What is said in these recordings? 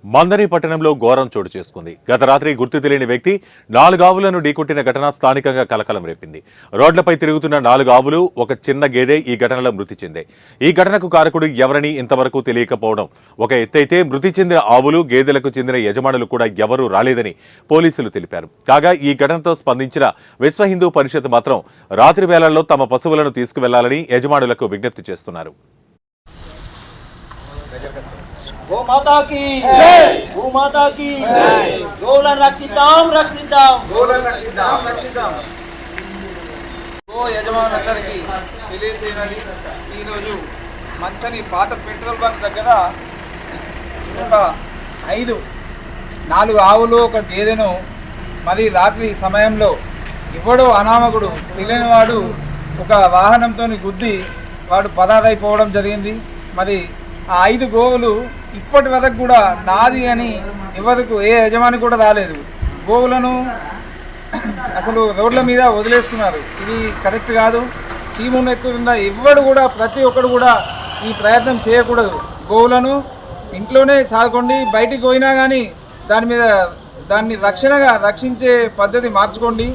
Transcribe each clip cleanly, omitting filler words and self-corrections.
మందరి పట్టణంలో ఘోరం చోటు చేసుకుంది. గత రాత్రి గుర్తు తెలియని వ్యక్తి 4 ఆవులను ఢీకొట్టిన ఘటన స్థానికంగా కలకలం రేపింది. రోడ్లపై తిరుగుతున్న 4 ఆవులు, ఒక చిన్న గేదె ఈ ఘటనలో మృతి చెందాయి. ఈ ఘటనకు కారకుడు ఎవరని ఇంతవరకు తెలియకపోవడం ఒక ఎత్తైతే, మృతి చెందిన ఆవులు, గేదెలకు చెందిన యజమానులు కూడా ఎవరూ రాలేదని పోలీసులు తెలిపారు. కాగా ఈ ఘటనతో స్పందించిన విశ్వ హిందూ పరిషత్ మాత్రం రాత్రి వేళల్లో తమ పశువులను తీసుకువెళ్లాలని యజమానులకు విజ్ఞప్తి చేస్తున్నారు. गो माता की जय, गो माता की जय, గోవులను రక్షిద్దాం రక్షిద్దాం గోవులను రక్షిద్దాం రక్షిద్దాం. గో యజమానులందరికీ తెలియచేయనది, ఈరోజు మంతని పాత పెట్రోల్ బంక్ దగ్గర ఒక 4 ఆవులు, ఒక గేదెను మరి రాత్రి సమయంలో ఎవడో అనామకుడు తెలియని వాడు ఒక వాహనంతో గుద్ది వాడు పదాదైపోవడం జరిగింది. మరి ఆ 5 గోవులు ఇప్పటి వరకు కూడా నాది అని ఎవరికి ఏ యజమాని కూడా రాలేదు. గోవులను అసలు రోడ్ల మీద వదిలేస్తున్నారు. ఇది కరెక్ట్ కాదు. చీమును ఎత్తుతుందా ఎవడు కూడా, ప్రతి ఒక్కడు కూడా ఈ ప్రయత్నం చేయకూడదు. గోవులను ఇంట్లోనే సాదుకోండి, బయటికి పోయినా కానీ దాన్ని రక్షించే పద్ధతి మార్చుకోండి.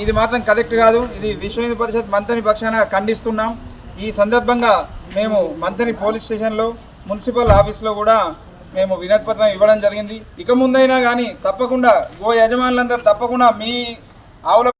ఇది మాత్రం కరెక్ట్ కాదు. ఇది విశ్వ హిందూ పరిషత్ మంతని పక్షాన ఖండిస్తున్నాం. ఈ సందర్భంగా మేము మంతని పోలీస్ స్టేషన్లో, మున్సిపల్ ఆఫీస్లో కూడా మేము వినతిపత్రం ఇవ్వడం జరిగింది. ఇక ముందైనా కానీ తప్పకుండా గో యజమానులందరూ తప్పకుండా మీ ఆవుల